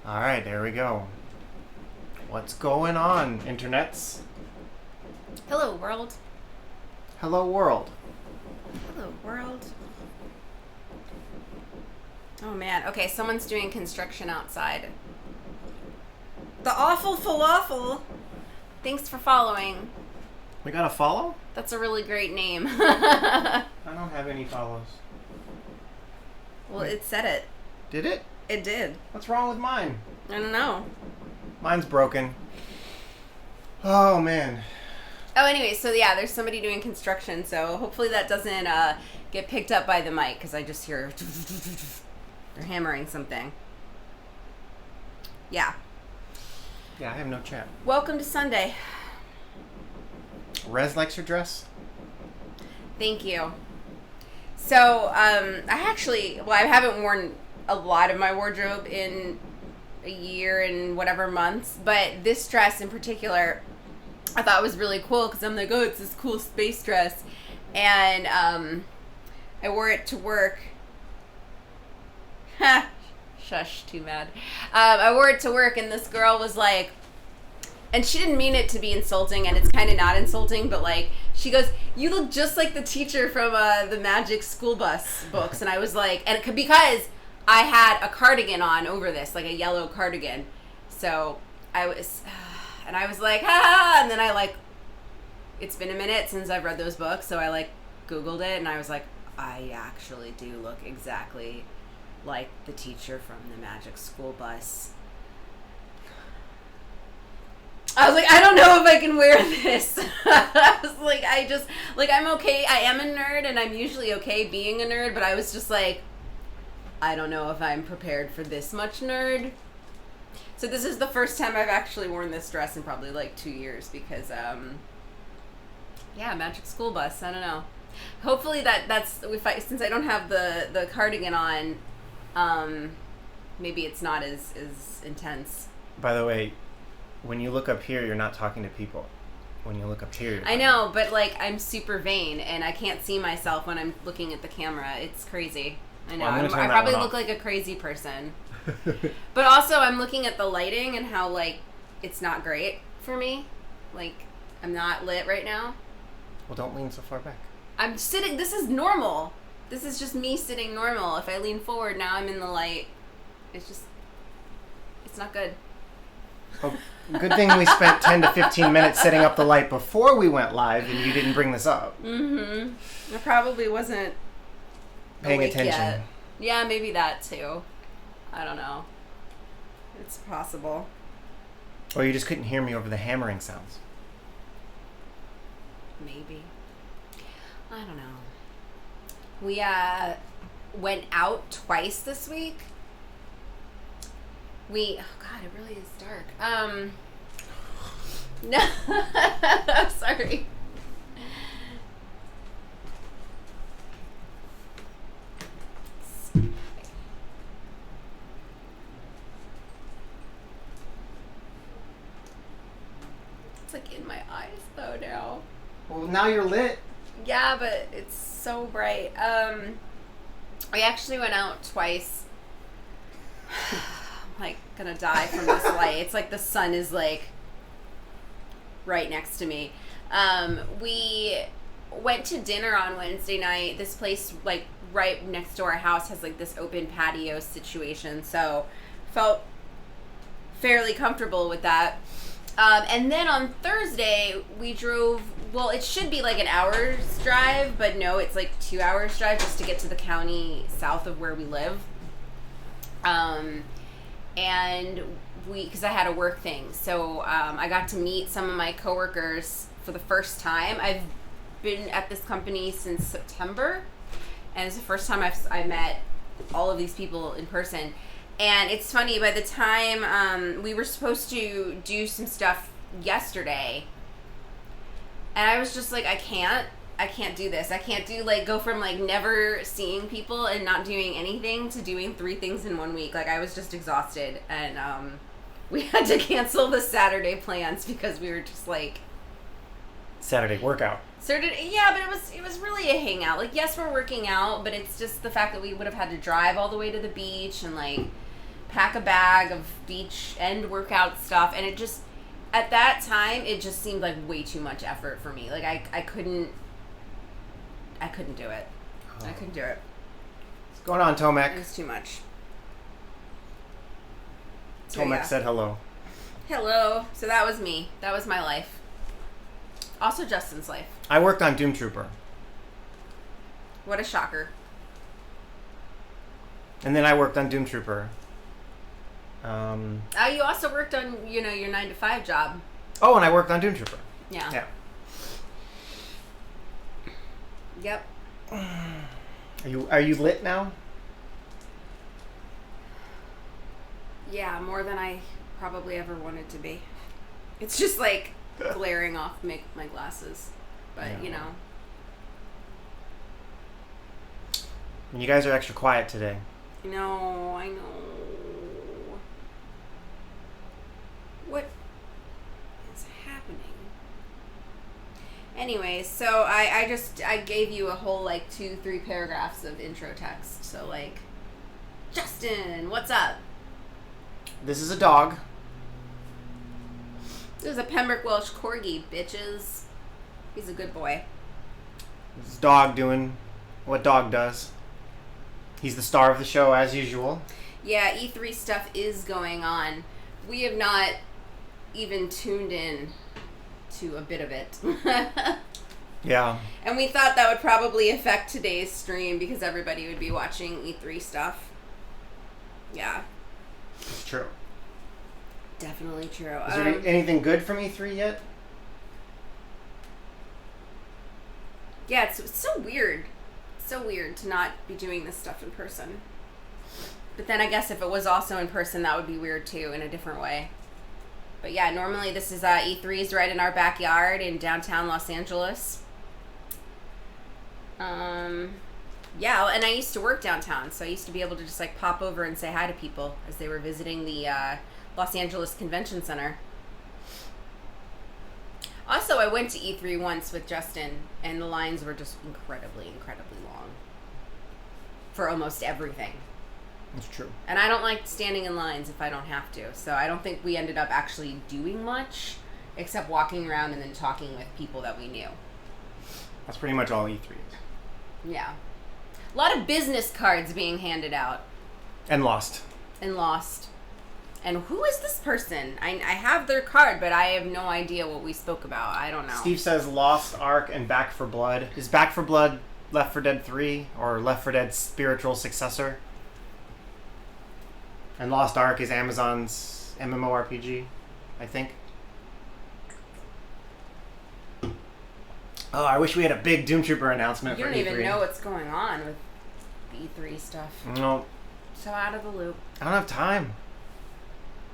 All right, there we go. What's going on, internets? Hello, world. Hello, world. Hello, world. Oh, man. Okay, someone's doing construction outside. The Awful Falafel. Thanks for following. We got a follow? That's a really great name. I don't have any follows. Well, it said it. Did it? It did. What's wrong with mine? I don't know. Mine's broken. Oh, man. Oh, anyway, so yeah, there's somebody doing construction, so hopefully that doesn't get picked up by the mic, because I just hear they're hammering something. Yeah. Yeah, I have no chat. Welcome to Sunday. Rez likes your dress? Thank you. So, I haven't worn a lot of my wardrobe in a year and whatever months, but this dress in particular I thought was really cool because I'm like, oh, it's this cool space dress, and I wore it to work. Ha! Shush, too mad. I wore it to work, and this girl was like, and she didn't mean it to be insulting, and it's kind of not insulting, but like, she goes, you look just like the teacher from the Magic School Bus books. And I was like, because I had a cardigan on over this, like a yellow cardigan. So I was like, ha, and then it's been a minute since I've read those books, so I Googled it, and I was like, I actually do look exactly like the teacher from the Magic School Bus. I was like, I don't know if I can wear this. I was like, I'm okay. I am a nerd, and I'm usually okay being a nerd, but I was just like, I don't know if I'm prepared for this much nerd. So this is the first time I've actually worn this dress in probably 2 years because, Magic School Bus. I don't know. Hopefully that's since I don't have the cardigan on, maybe it's not as intense. By the way, when you look up here, you're not talking to people. When you look up here, I know, but I'm super vain, and I can't see myself when I'm looking at the camera. It's crazy. I know. Well, I probably look like a crazy person. But also, I'm looking at the lighting and how, it's not great for me. I'm not lit right now. Well, don't lean so far back. I'm sitting. This is normal. This is just me sitting normal. If I lean forward, now I'm in the light. It's not good. Well, good thing we spent 10 to 15 minutes setting up the light before we went live, and you didn't bring this up. Mm-hmm. I probably wasn't paying attention. Yet. Yeah, maybe that too. I don't know. It's possible. Or you just couldn't hear me over the hammering sounds. Maybe. I don't know. We went out twice this week. Oh God, it really is dark. No, sorry. It's in my eyes though now. Well, now you're lit. Yeah, but it's so bright. I actually went out twice. I'm gonna die from this light. It's the sun is right next to me. We went to dinner on Wednesday night. This place right next to our house has this open patio situation, so felt fairly comfortable with that. And then on Thursday, we drove, well, it should be an hour's drive, but no, it's 2 hours drive just to get to the county south of where we live. And because I had a work thing, so I got to meet some of my coworkers for the first time. I've been at this company since September, and it's the first time I met all of these people in person. And it's funny, by the time we were supposed to do some stuff yesterday, and I was just I can't do this. I can't do go from never seeing people and not doing anything to doing 3 things in 1 week. I was just exhausted, and we had to cancel the Saturday plans because we were just Saturday workout. Yeah, but it was really a hangout. Yes, we're working out, but it's just the fact that we would have had to drive all the way to the beach and pack a bag of beach and workout stuff, and it just, at that time, it just seemed like way too much effort for me. Like, I couldn't do it. I couldn't do it. What's going on, Tomek? It was too much. Tomek said hello. Hello. So that was me. That was my life. Also Justin's life. I worked on Doomtrooper. What a shocker. And then I worked on Doomtrooper. You also worked on, your 9-to-5 job. Oh, and I worked on Doomtrooper. Yeah. Yep. Are you lit now? Yeah, more than I probably ever wanted to be. It's just like glaring off my glasses. But, And you guys are extra quiet today. I know. What is happening? Anyways, so I gave you a whole 2-3 paragraphs of intro text. So Justin, what's up? This is a dog. This is a Pembroke Welsh Corgi, bitches. He's a good boy. This is dog doing what dog does. He's the star of the show as usual. Yeah, E3 stuff is going on. We have not even tuned in to a bit of it. Yeah. And we thought that would probably affect today's stream because everybody would be watching E3 stuff. Yeah. It's true. Definitely true. Is there anything good from E3 yet? Yeah, it's so weird. It's so weird to not be doing this stuff in person. But then I guess if it was also in person, that would be weird too, in a different way. But yeah, normally this is E3's right in our backyard in downtown Los Angeles. Yeah, and I used to work downtown, so I used to be able to just pop over and say hi to people as they were visiting the Los Angeles Convention Center. Also, I went to E3 once with Justin, and the lines were just incredibly, incredibly long for almost everything. That's true. And I don't like standing in lines if I don't have to, so I don't think we ended up actually doing much, except walking around and then talking with people that we knew. That's pretty much all E3 is. Yeah. A lot of business cards being handed out. And lost. And lost. And who is this person? I have their card, but I have no idea what we spoke about. I don't know. Steve says Lost Ark and Back 4 Blood. Is Back 4 Blood Left 4 Dead 3 or Left 4 Dead's spiritual successor? And Lost Ark is Amazon's MMORPG, I think. Oh, I wish we had a big Doomtrooper announcement for E3. You don't even know what's going on with E3 stuff. No. So out of the loop. I don't have time.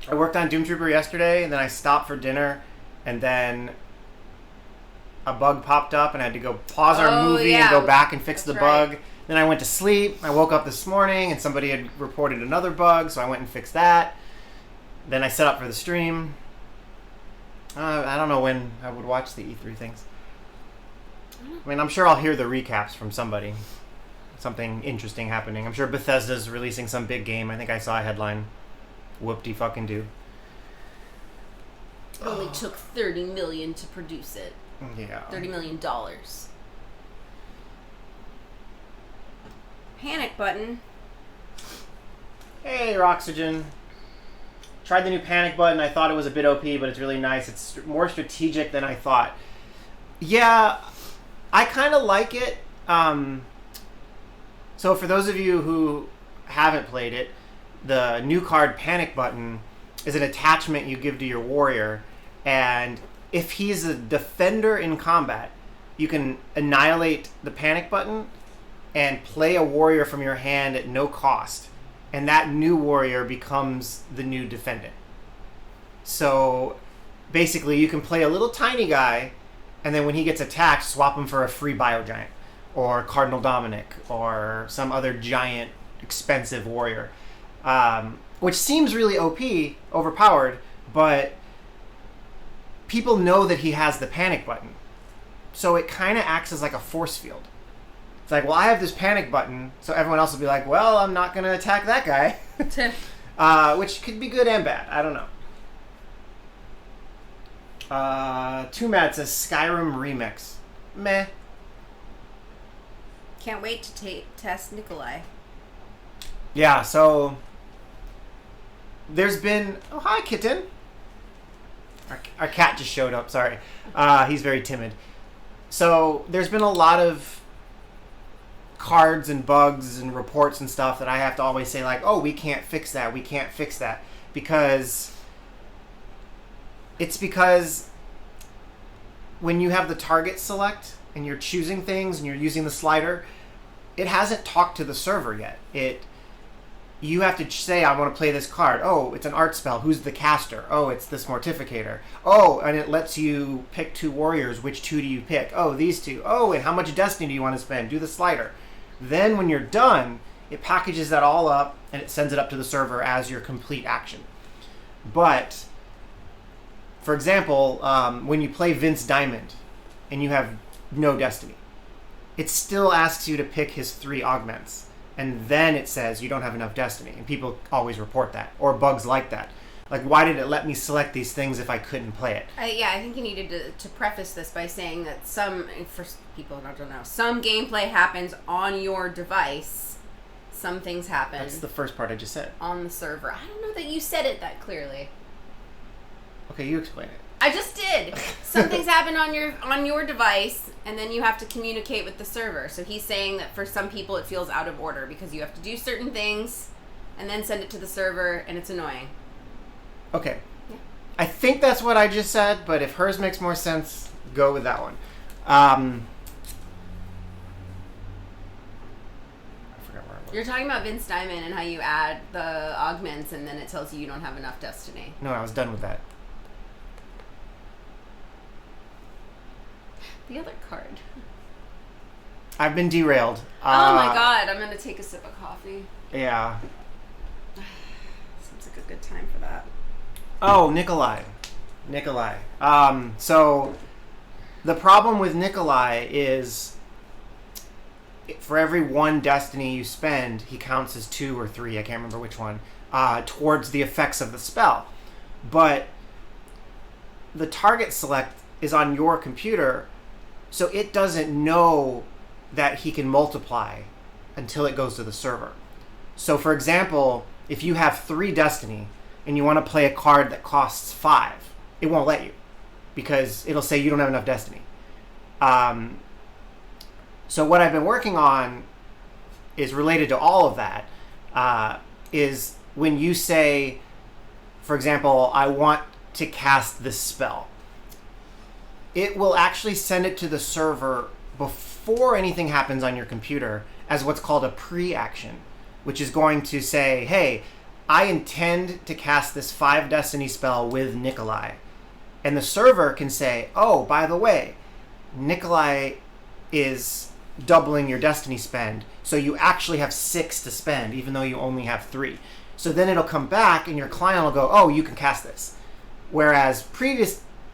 I worked on Doomtrooper yesterday, and then I stopped for dinner, and then a bug popped up, and I had to go pause our movie and go back and fix the bug. Right. Then I went to sleep. I woke up this morning, and somebody had reported another bug, so I went and fixed that. Then I set up for the stream. I don't know when I would watch the E3 things. I mean, I'm sure I'll hear the recaps from somebody. Something interesting happening. I'm sure Bethesda's releasing some big game. I think I saw a headline. Whoop-de-fucking-do. It only took $30 million to produce it. Yeah. $30 million. Panic button. Hey, Roxygen. Tried the new panic button. I thought it was a bit OP, but it's really nice. It's more strategic than I thought. Yeah, I kind of like it. So for those of you who haven't played it, the new card Panic Button is an attachment you give to your warrior, and if he's a defender in combat, you can annihilate the Panic Button and play a warrior from your hand at no cost, and that new warrior becomes the new defendant. So basically you can play a little tiny guy, and then when he gets attacked, swap him for a free Biogiant or Cardinal Dominic or some other giant expensive warrior. Which seems really OP, overpowered, but people know that he has the Panic Button. So it kind of acts as like a force field. It's like, well, I have this Panic Button, so everyone else will be like, well, I'm not going to attack that guy. which could be good and bad. I don't know. Too Mad says Skyrim Remix. Meh. Can't wait to test Nikolai. Yeah, so there's been... Oh, hi, kitten. Our cat just showed up, sorry. He's very timid. So there's been a lot of cards and bugs and reports and stuff that I have to always say, like, oh, we can't fix that, because when you have the target select and you're choosing things and you're using the slider, it hasn't talked to the server yet. You have to say, I want to play this card. Oh, it's an art spell. Who's the caster? Oh, it's this Mortificator. Oh, and it lets you pick 2 warriors. Which 2 do you pick? Oh, these 2. Oh, and how much destiny do you want to spend? Do the slider. Then when you're done, it packages that all up and it sends it up to the server as your complete action. But, for example, when you play Vince Diamond and you have no destiny, it still asks you to pick his 3 augments. And then it says you don't have enough destiny. And people always report that. Or bugs like that. Like, why did it let me select these things if I couldn't play it? I think you needed to preface this by saying that for people that don't know, some gameplay happens on your device. Some things happen. That's the first part I just said. On the server. I don't know that you said it that clearly. Okay, you explain it. I just did. Some things happen on your device, and then you have to communicate with the server. So he's saying that for some people it feels out of order because you have to do certain things and then send it to the server, and it's annoying. Okay. Yeah. I think that's what I just said, but if hers makes more sense, go with that one. I forgot where I was. You're talking about Vince Diamond and how you add the augments, and then it tells you don't have enough destiny. No, I was done with that. The other card. I've been derailed. Oh my god, I'm going to take a sip of coffee. Yeah. Seems like a good time for that. Oh, Nikolai. So the problem with Nikolai is for every 1 destiny you spend, he counts as 2 or 3, I can't remember which one, towards the effects of the spell. But the target select is on your computer, so it doesn't know that he can multiply until it goes to the server. So, for example, if you have 3 destiny and you want to play a card that costs 5, it won't let you because it'll say you don't have enough destiny. So what I've been working on is related to all of that, is when you say, for example, I want to cast this spell, it will actually send it to the server before anything happens on your computer as what's called a pre-action, which is going to say, hey, I intend to cast this 5 destiny spell with Nikolai. And the server can say, oh, by the way, Nikolai is doubling your destiny spend, so you actually have 6 to spend, even though you only have 3. So then it'll come back and your client will go, oh, you can cast this. Whereas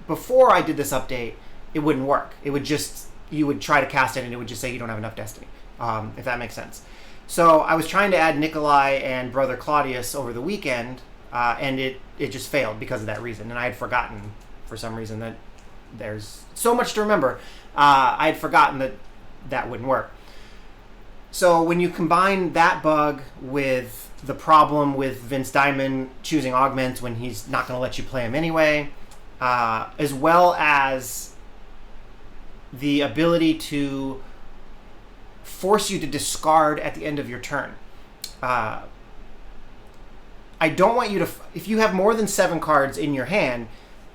before I did this update, it wouldn't work. It would just, you would try to cast it and it would just say you don't have enough destiny, if that makes sense. So I was trying to add Nikolai and Brother Claudius over the weekend, and it just failed because of that reason. And I had forgotten, for some reason, that there's so much to remember. I had forgotten that wouldn't work. So when you combine that bug with the problem with Vince Diamond choosing augments when he's not going to let you play him anyway, as well as the ability to force you to discard at the end of your turn. I don't want you to... If you have more than 7 cards in your hand,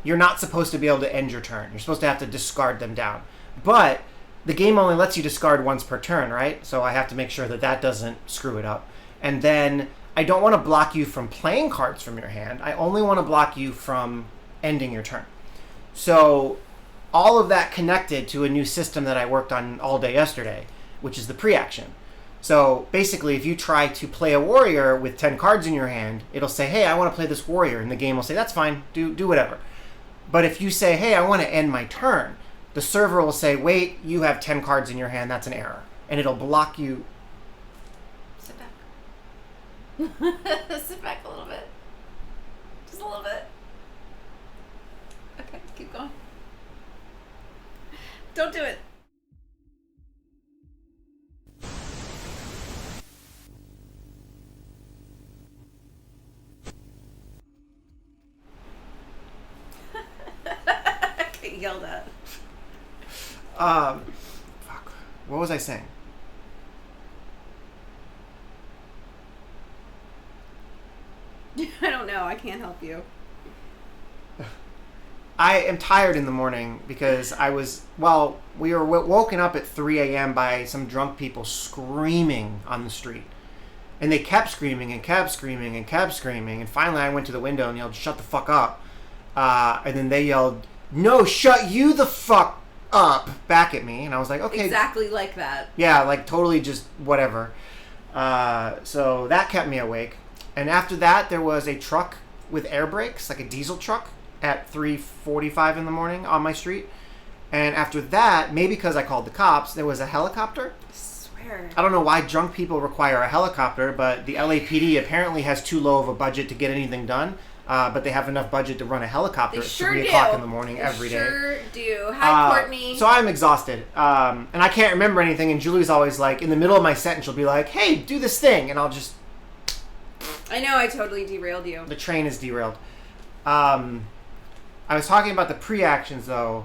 you're not supposed to be able to end your turn. You're supposed to have to discard them down. But the game only lets you discard once per turn, right? So I have to make sure that doesn't screw it up. And then I don't want to block you from playing cards from your hand. I only want to block you from ending your turn. So all of that connected to a new system that I worked on all day yesterday, which is the pre-action. So basically, if you try to play a warrior with 10 cards in your hand, it'll say, hey, I want to play this warrior. And the game will say, that's fine, do whatever. But if you say, hey, I want to end my turn, the server will say, wait, you have 10 cards in your hand, that's an error. And it'll block you. Sit back. Sit back a little bit. Just a little bit. Okay, keep going. Don't do it. Get yelled at. Fuck. What was I saying? I don't know. I can't help you. I am tired in the morning because we were woken up at 3 a.m. by some drunk people screaming on the street. And they kept screaming and kept screaming and kept screaming. And finally I went to the window and yelled, "Shut the fuck up." And then they yelled, "No, shut you the fuck up," back at me. And I was like, okay. Exactly like that. Yeah, like totally just whatever. So that kept me awake. And after that, there was a truck with air brakes, like a diesel truck, at 3:45 in the morning on my street. And after that, maybe because I called the cops, there was a helicopter. I swear. I don't know why drunk people require a helicopter, but the LAPD apparently has too low of a budget to get anything done. But they have enough budget to run a helicopter at 3 o'clock in the morning every day. Sure do. Hi, Courtney. So I'm exhausted. And I can't remember anything. And Julie's always like, in the middle of my sentence, she'll be like, "Hey, do this thing." And I'll just... I know I totally derailed you. The train is derailed. I was talking about the pre-actions, though.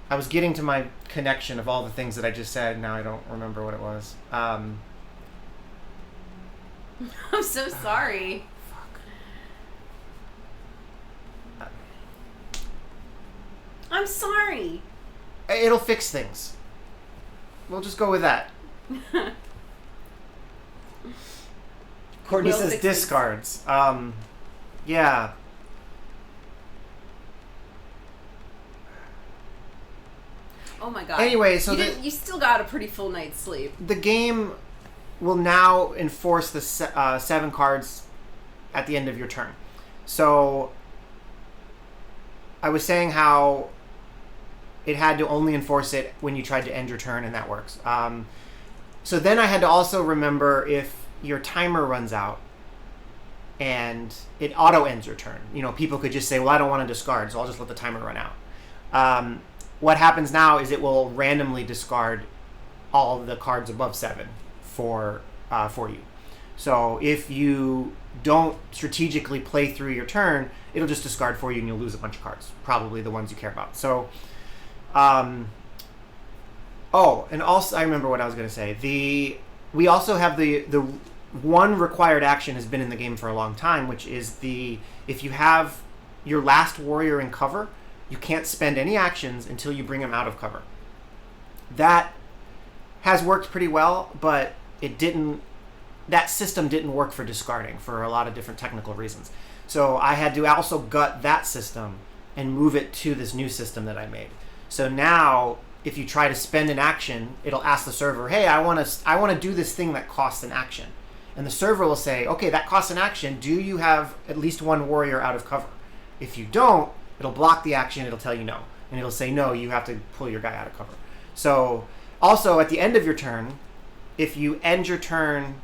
I was getting to my connection of all the things that I just said. Now I don't remember what it was. I'm so sorry. I'm sorry. It'll fix things. We'll just go with that. Courtney says discards. Yeah. Oh my god. Anyway, so you still got a pretty full night's sleep. The game will now enforce the 7 cards at the end of your turn. So I was saying how it had to only enforce it when you tried to end your turn, and that works. So then I had to also remember if your timer runs out and it auto ends your turn. You know, people could just say, "Well, I don't want to discard, so I'll just let the timer run out." What happens now is it will randomly discard all the cards above 7 for you. So if you don't strategically play through your turn, it'll just discard for you and you'll lose a bunch of cards, probably the ones you care about. So, and also I remember what I was going to say. We also have the one required action has been in the game for a long time, which is if you have your last warrior in cover, you can't spend any actions until you bring him out of cover. That has worked pretty well, but that system didn't work for discarding for a lot of different technical reasons. So I had to also gut that system and move it to this new system that I made. So now if you try to spend an action, it'll ask the server, "Hey, I want to do this thing that costs an action." And the server will say, "Okay, that costs an action. Do you have at least one warrior out of cover?" If you don't, it'll block the action. It'll tell you no. And it'll say, "No, you have to pull your guy out of cover." So also at the end of your turn, if you end your turn,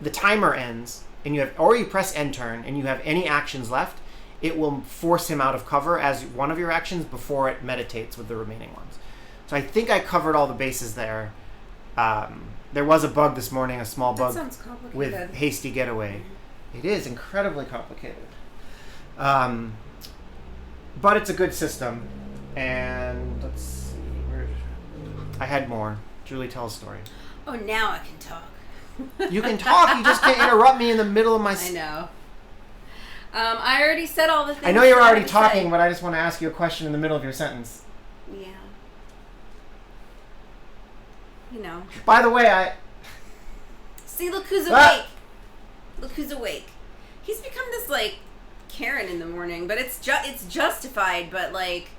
the timer ends, and you press end turn and you have any actions left, it will force him out of cover as one of your actions before it meditates with the remaining ones. So I think I covered all the bases there. There was a bug this morning, a small bug with hasty getaway. It is incredibly complicated. But it's a good system. And let's see. I had more. Julie, tell a story. Oh, now I can talk. You can talk. You just can't interrupt me in the middle of my... I know. I already said all the things. I know you're already talking, but I just want to ask you a question in the middle of your sentence. Yeah. You know. By the way, See, look who's awake. Look who's awake. He's become this, like, Karen in the morning, but it's justified, but, like,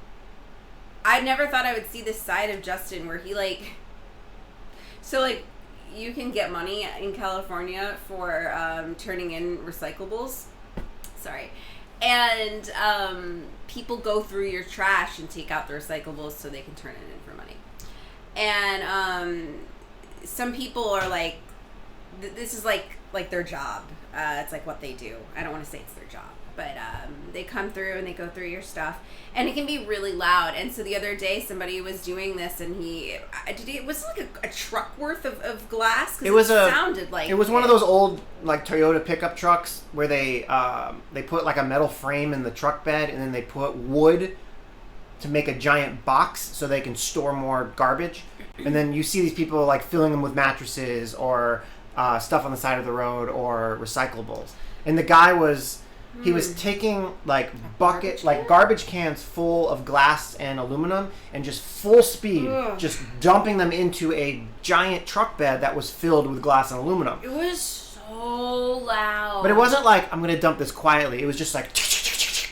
I never thought I would see this side of Justin where he, like... So, like, you can get money in California for turning in recyclables. Sorry. And people go through your trash and take out the recyclables so they can turn it in for money. And some people are like, this is like like their job. It's like what they do. I don't want to say it's their job, but they come through and they go through your stuff, and it can be really loud. And so the other day, somebody was doing this, and it was like a truck worth of glass. It was sounded like it was one of those old like Toyota pickup trucks where they put like a metal frame in the truck bed, and then they put wood to make a giant box so they can store more garbage. And then you see these people like filling them with mattresses or stuff on the side of the road or recyclables. And the guy was taking like garbage cans full of glass and aluminum and just full speed, just dumping them into a giant truck bed that was filled with glass and aluminum. It was so loud. But it wasn't like, I'm going to dump this quietly. It was just like,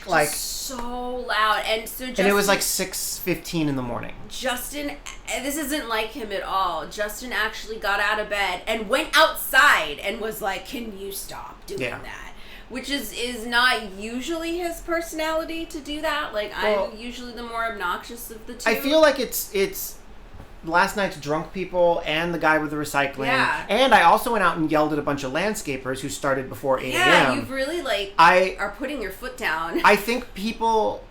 like so loud. And so Justin, and it was like 6:15 in the morning. Justin, this isn't like him at all. Justin actually got out of bed and went outside and was like, can you stop doing that? Which is not usually his personality to do that. Like, I'm usually the more obnoxious of the two. I feel like it's last night's drunk people and the guy with the recycling. Yeah. And I also went out and yelled at a bunch of landscapers who started before 8 a.m. Yeah, you've really, are putting your foot down. I think people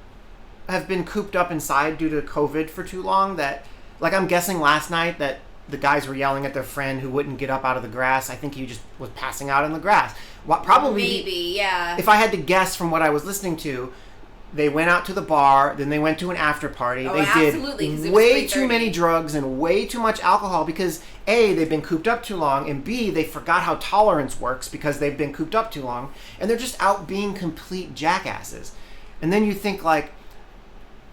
have been cooped up inside due to COVID for too long that, like, I'm guessing last night that the guys were yelling at their friend who wouldn't get up out of the grass. I think he just was passing out in the grass. Probably. Maybe, yeah. If I had to guess from what I was listening to, they went out to the bar, then they went to an after party. They did way too many drugs and way too much alcohol because A, they've been cooped up too long, and B, they forgot how tolerance works because they've been cooped up too long, and they're just out being complete jackasses. And then you think, like,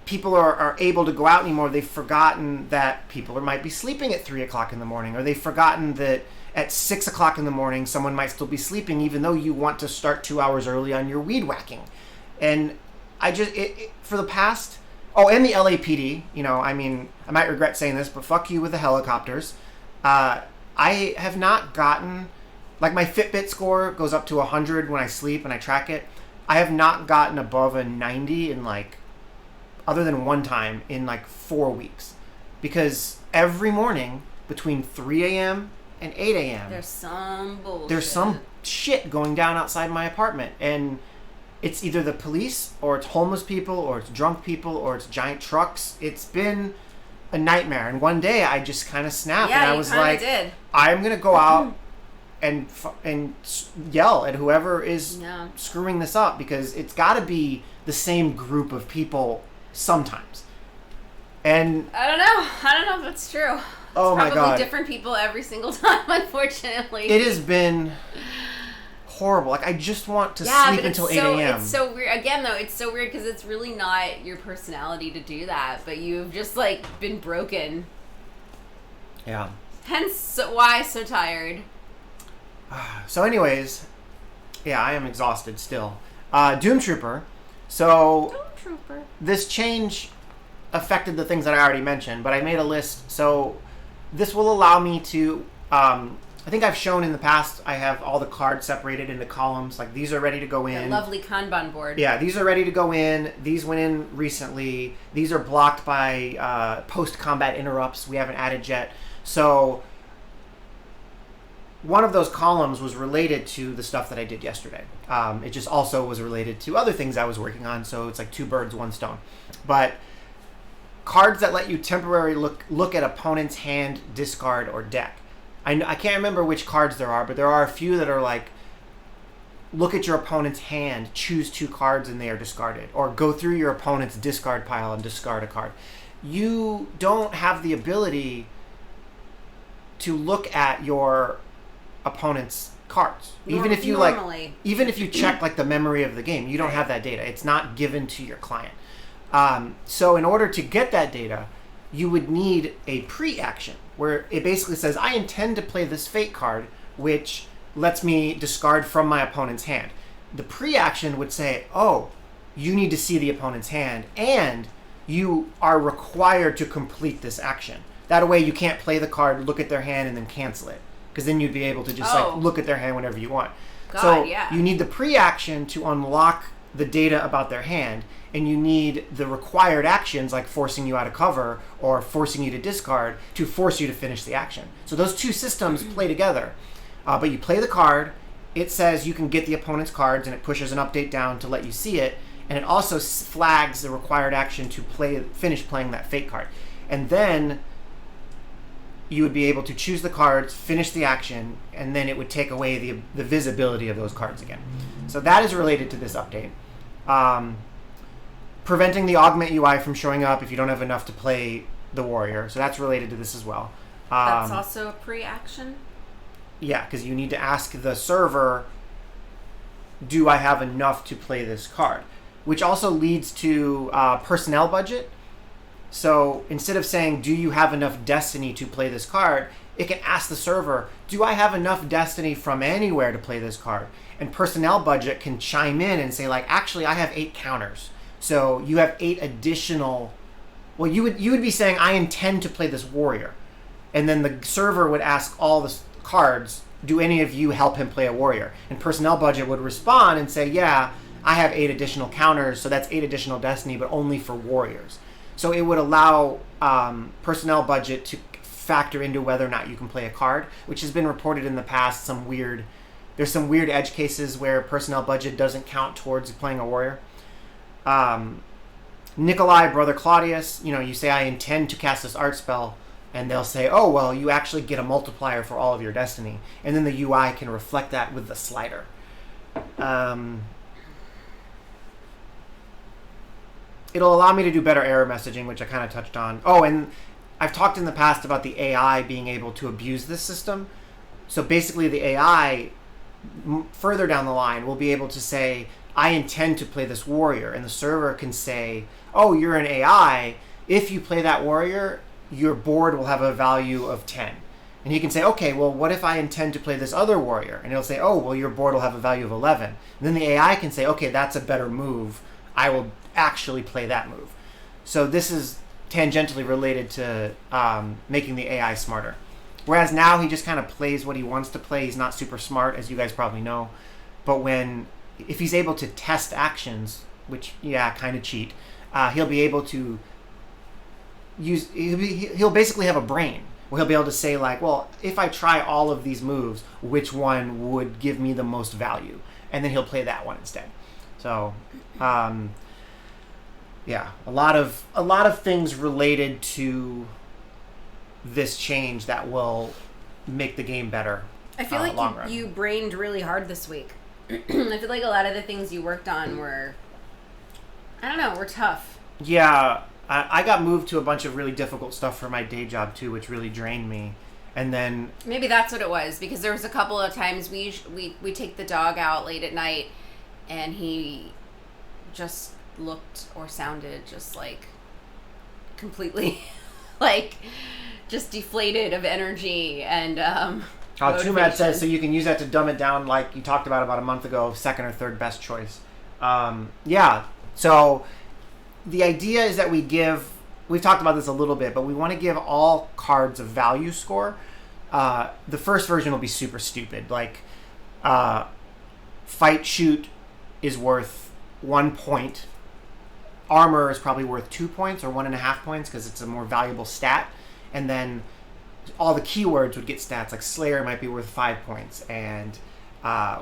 people are able to go out anymore. They've forgotten that people might be sleeping at 3 o'clock in the morning, or they've forgotten that at 6 o'clock in the morning someone might still be sleeping even though you want to start 2 hours early on your weed whacking. And I just, for the past, and the LAPD, I mean, I might regret saying this, but fuck you with the helicopters. I have not gotten, like, my Fitbit score goes up to 100 when I sleep and I track it. I have not gotten above a 90 in, like, other than one time in, like, 4 weeks. Because every morning between 3 a.m. and 8 a.m. There's some bullshit. There's some shit going down outside my apartment. And it's either the police, or it's homeless people, or it's drunk people, or it's giant trucks. It's been a nightmare. And one day I just kind of snapped, and I was like, I'm going to go out and yell at whoever is screwing this up, because it's got to be the same group of people sometimes. And I don't know if that's true. Oh my God. Probably different people every single time, unfortunately. It has been horrible. Like, I just want to sleep until 8 a.m. It's so weird. Again, though, it's so weird because it's really not your personality to do that, but you've just, like, been broken. Yeah. Hence why so tired. So anyways, yeah, I am exhausted still. Doomtrooper. So Doomtrooper. This change affected the things that I already mentioned, but I made a list. So this will allow me to, I think I've shown in the past, I have all the cards separated into columns. Like, these are ready to go in. A lovely Kanban board. Yeah, these are ready to go in. These went in recently. These are blocked by post-combat interrupts. We haven't added yet. So one of those columns was related to the stuff that I did yesterday. It just also was related to other things I was working on. So it's like 2 birds, 1 stone. But cards that let you temporarily look at opponent's hand, discard, or deck. I can't remember which cards there are, but there are a few that are like, look at your opponent's hand, choose 2 cards, and they are discarded. Or go through your opponent's discard pile and discard a card. You don't have the ability to look at your opponent's cards. Even if you check, like, the memory of the game, you don't have that data. It's not given to your client. So in order to get that data, you would need a pre-action where it basically says, I intend to play this fate card, which lets me discard from my opponent's hand. The pre-action would say, oh, you need to see the opponent's hand, and you are required to complete this action. That way you can't play the card, look at their hand, and then cancel it. Because then you'd be able to just look at their hand whenever you want. You need the pre-action to unlock the data about their hand, and you need the required actions like forcing you out of cover or forcing you to discard to force you to finish the action. So those two systems play together. But you play the card, it says you can get the opponent's cards, and it pushes an update down to let you see it, and it also flags the required action to finish playing that fate card. And then you would be able to choose the cards, finish the action, and then it would take away the visibility of those cards again. So that is related to this update. Preventing the augment UI from showing up if you don't have enough to play the warrior. So that's related to this as well. That's also a pre-action? Yeah, because you need to ask the server, do I have enough to play this card? Which also leads to personnel budget. So instead of saying, do you have enough destiny to play this card, it can ask the server, do I have enough destiny from anywhere to play this card? And personnel budget can chime in and say, like, actually, I have 8 counters. So you have 8 additional... Well, you would be saying, I intend to play this warrior. And then the server would ask all the cards, do any of you help him play a warrior? And personnel budget would respond and say, yeah, I have 8 additional counters, so that's 8 additional destiny, but only for warriors. So it would allow personnel budget to factor into whether or not you can play a card, which has been reported in the past. There's some weird edge cases where personnel budget doesn't count towards playing a warrior. Nikolai, Brother Claudius, you say, I intend to cast this art spell, and they'll say, oh, well, you actually get a multiplier for all of your destiny. And then the UI can reflect that with the slider. It'll allow me to do better error messaging, which I kind of touched on. Oh, and I've talked in the past about the AI being able to abuse this system. So basically the AI, further down the line, will be able to say, I intend to play this warrior. And the server can say, oh, you're an AI. If you play that warrior, your board will have a value of 10. And he can say, okay, well, what if I intend to play this other warrior? And it'll say, oh, well, your board will have a value of 11. And then the AI can say, okay, that's a better move. I will actually play that move. So this is tangentially related to making the AI smarter. Whereas now he just kind of plays what he wants to play. He's not super smart, as you guys probably know. But if he's able to test actions, which, yeah, kind of cheat, he'll be able to he'll basically have a brain where he'll be able to say, like, well, if I try all of these moves, which one would give me the most value? And then he'll play that one instead. So, yeah, a lot of things related to this change that will make the game better. I feel like you brained really hard this week. I feel like a lot of the things you worked on were tough. Yeah, I got moved to a bunch of really difficult stuff for my day job too, which really drained me. And then maybe that's what it was, because there was a couple of times we take the dog out late at night, and he just looked or sounded just like completely like just deflated of energy and Tumad says, so you can use that to dumb it down, like you talked about a month ago, second or third best choice. Yeah, so the idea is that we've talked about this a little bit, but we want to give all cards a value score. The first version will be super stupid. Like, fight shoot is worth 1 point. Armor is probably worth 2 points or 1.5 points because it's a more valuable stat. And then all the keywords would get stats. Like Slayer might be worth 5 points and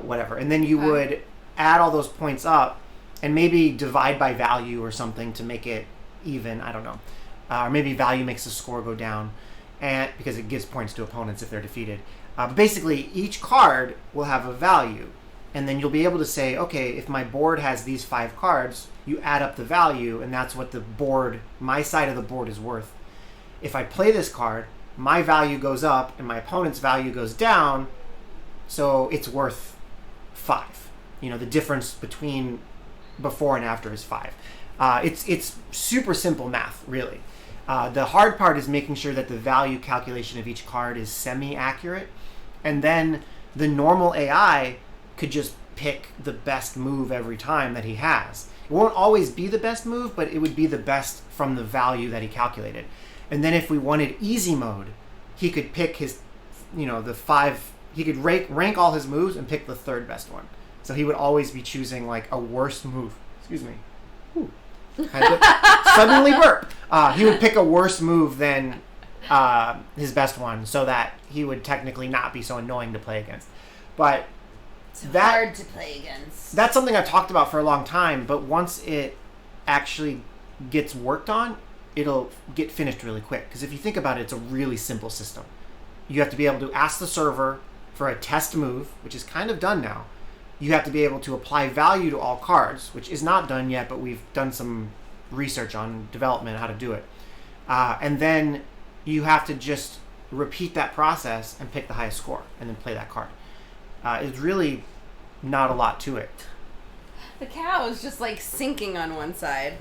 whatever. And then you would add all those points up and maybe divide by value or something to make it even. I don't know. Or maybe value makes the score go down, and because it gives points to opponents if they're defeated. But basically, each card will have a value. And then you'll be able to say, okay, if my board has these 5 cards, you add up the value, and that's what my side of the board is worth. If I play this card, my value goes up, and my opponent's value goes down, so it's worth 5. The difference between before and after is 5. It's super simple math, really. The hard part is making sure that the value calculation of each card is semi-accurate, and then the normal AI could just pick the best move every time that he has. It won't always be the best move, but it would be the best from the value that he calculated. And then if we wanted easy mode, he could pick his, the 5, he could rank all his moves and pick the third best one. So he would always be choosing like a worse move. Excuse me. Ooh. Suddenly burp. He would pick a worse move than his best one so that he would technically not be so annoying to play against. But So hard to play against. That's something I've talked about for a long time, but once it actually gets worked on, it'll get finished really quick. Because if you think about it, it's a really simple system. You have to be able to ask the server for a test move, which is kind of done now. You have to be able to apply value to all cards, which is not done yet, but we've done some research on development, how to do it. And then you have to just repeat that process and pick the highest score and then play that card. It's really not a lot to it. The cow is just like sinking on one side.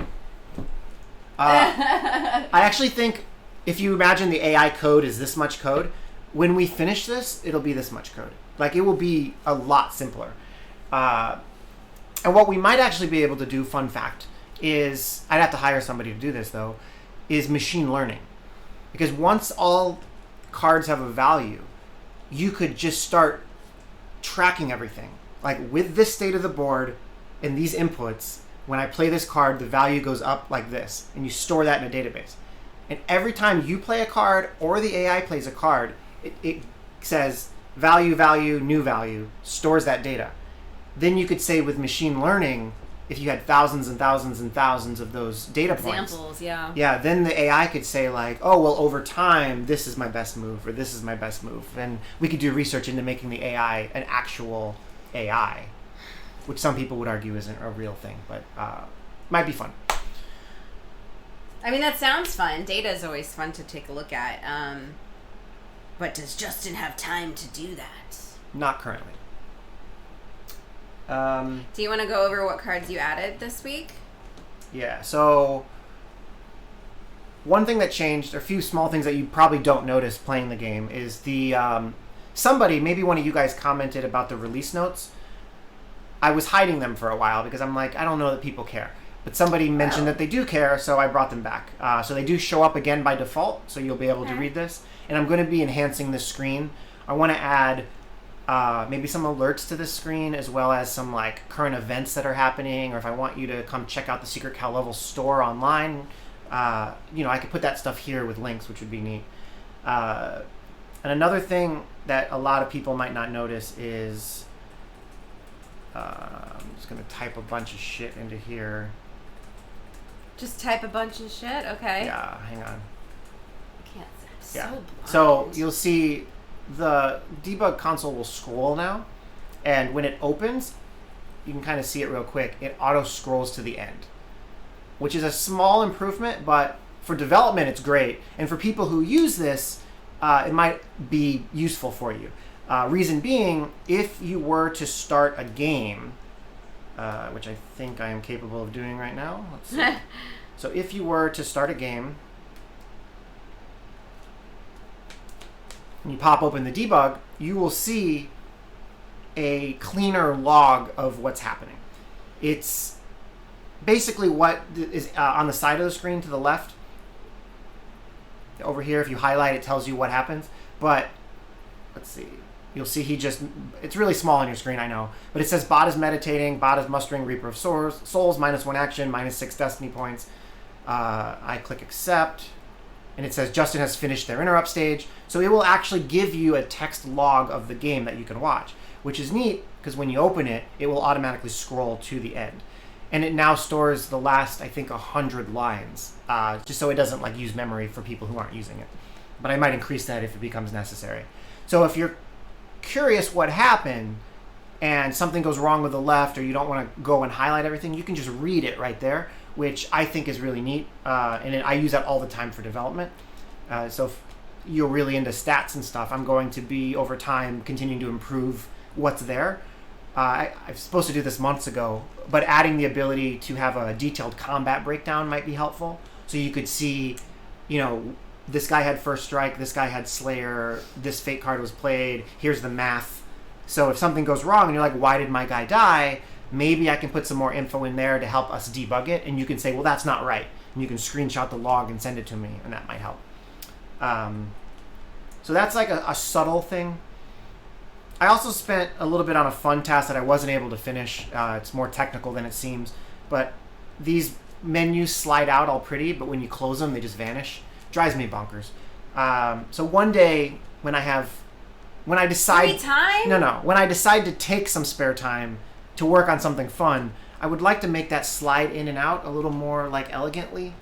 I actually think if you imagine the AI code is this much code, when we finish this, it'll be this much code. Like, it will be a lot simpler. And what we might actually be able to do, fun fact, is, I'd have to hire somebody to do this though, is machine learning. Because once all cards have a value, you could just start tracking everything. Like, with this state of the board and these inputs, when I play this card, the value goes up like this, and you store that in a database. And every time you play a card or the AI plays a card, it says value, value, new value, stores that data. Then you could say with machine learning, if you had thousands and thousands and thousands of those data points. Examples, yeah. Yeah, then the AI could say like, oh, well, over time, this is my best move, or this is my best move. And we could do research into making the AI an actual AI, which some people would argue isn't a real thing, but might be fun. I mean, that sounds fun. Data is always fun to take a look at. But does Justin have time to do that? Not currently. Do you want to go over what cards you added this week? Yeah, so one thing that changed, or a few small things that you probably don't notice playing the game, is the somebody, maybe one of you guys commented about the release notes. I was hiding them for a while because I'm like, I don't know that people care. But somebody mentioned that they do care, so I brought them back. So they do show up again by default, so you'll be able to read this. And I'm going to be enhancing this screen. I want to add maybe some alerts to this screen, as well as some like current events that are happening, or if I want you to come check out the Secret Cow Level store online, I could put that stuff here with links, which would be neat. And another thing that a lot of people might not notice is, I'm just going to type a bunch of shit into here. Just type a bunch of shit? Okay. Yeah, hang on. I can't. I'm Yeah. so blind. So you'll see the debug console will scroll now, and when it opens, you can kind of see it real quick. It auto scrolls to the end, which is a small improvement, but for development, it's great. And for people who use this, it might be useful for you. Reason being, if you were to start a game, which I think I am capable of doing right now. Let's see. So if you were to start a game, and you pop open the debug, you will see a cleaner log of what's happening. It's basically what is on the side of the screen to the left. Over here, if you highlight, it tells you what happens. But let's see. You'll see it's really small on your screen, I know. But it says bot is meditating, bot is mustering Reaper of Souls, -1 action, -6 destiny points. I click accept, and it says Justin has finished their interrupt stage. So it will actually give you a text log of the game that you can watch, which is neat because when you open it, it will automatically scroll to the end. And it now stores the last, I think, 100 lines, just so it doesn't like use memory for people who aren't using it. But I might increase that if it becomes necessary. So if you're curious what happened and something goes wrong with the left, or you don't want to go and highlight everything, you can just read it right there, which I think is really neat. I use that all the time for development. So if you're really into stats and stuff, I'm going to be, over time, continuing to improve what's there. I was supposed to do this months ago, but adding the ability to have a detailed combat breakdown might be helpful. So you could see, this guy had first strike, this guy had Slayer, this fate card was played, here's the math. So if something goes wrong and you're like, why did my guy die? Maybe I can put some more info in there to help us debug it, and you can say, well, that's not right. And you can screenshot the log and send it to me, and that might help. So that's like a subtle thing. I also spent a little bit on a fun task that I wasn't able to finish. It's more technical than it seems. But these menus slide out all pretty, but when you close them, they just vanish. Drives me bonkers. So one day, when I have when I decide... Free time? No. When I decide to take some spare time to work on something fun, I would like to make that slide in and out a little more, like, elegantly.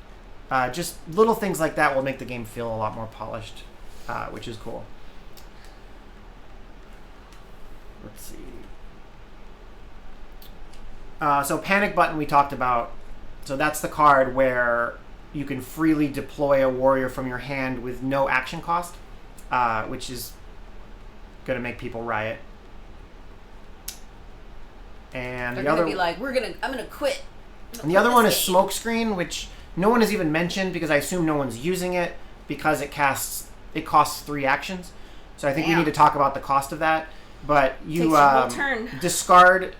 Just little things like that will make the game feel a lot more polished, which is cool. Let's see. So Panic Button we talked about. So that's the card where you can freely deploy a warrior from your hand with no action cost, which is going to make people riot. And they're gonna be like, I'm gonna quit. And the other one is Smokescreen, which no one has even mentioned because I assume no one's using it because it costs 3 actions. So I think we need to talk about the cost of that. But you discard.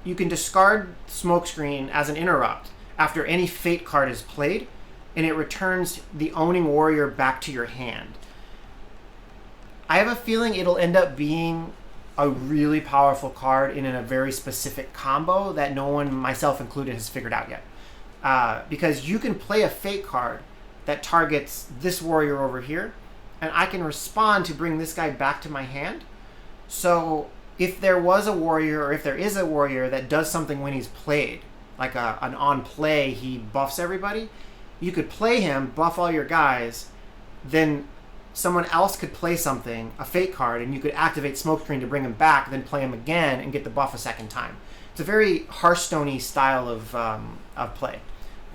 You can discard Smokescreen as an interrupt after any Fate card is played, and it returns the owning warrior back to your hand. I have a feeling it'll end up being a really powerful card in a very specific combo that no one, myself included, has figured out yet. Because you can play a Fate card that targets this warrior over here, and I can respond to bring this guy back to my hand. So if there was a warrior, or if there is a warrior that does something when he's played, like an on play, he buffs everybody, you could play him, buff all your guys, then someone else could play something, a Fate card, and you could activate Smokescreen to bring him back, then play him again and get the buff a second time. It's a very Hearthstone-y style of play.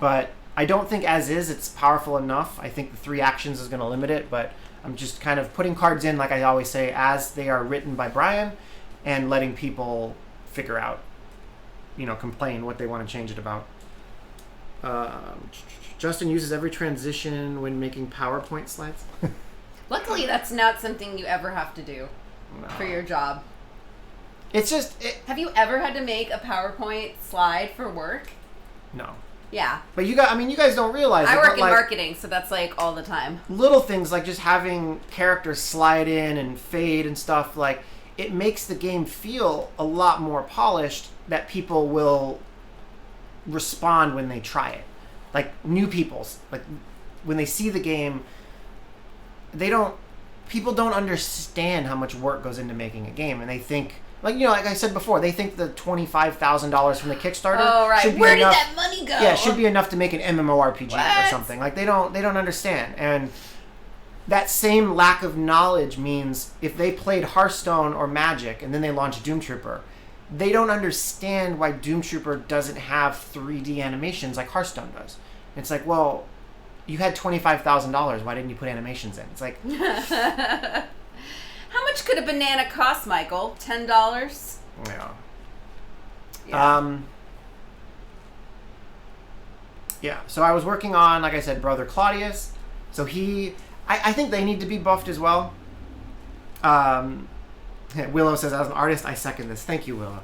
But I don't think as is it's powerful enough. I think the 3 actions is going to limit it, but I'm just kind of putting cards in, like I always say, as they are written by Brian, and letting people figure out, complain what they want to change it about. Justin uses every transition when making PowerPoint slides. Luckily, that's not something you ever have to do for your job. It's just... Have you ever had to make a PowerPoint slide for work? No. Yeah. But you guys don't realize I work in marketing, so that's like all the time. Little things like just having characters slide in and fade and stuff, like, it makes the game feel a lot more polished that people will respond when they try it. Like, new people's. Like, when they see the game... people don't understand how much work goes into making a game, and they think, like I said before, they think the $25,000 from the Kickstarter should be Where enough, did that money go? Yeah, it should be enough to make an MMORPG or something. Like, they don't understand. And that same lack of knowledge means if they played Hearthstone or Magic and then they launched Doomtrooper, they don't understand why Doomtrooper doesn't have 3D animations like Hearthstone does. It's like, well, you had $25,000. Why didn't you put animations in? It's like... How much could a banana cost, Michael? $10? Yeah. Yeah, so I was working on, like I said, Brother Claudius. So I think they need to be buffed as well. Willow says, as an artist, I second this. Thank you, Willow.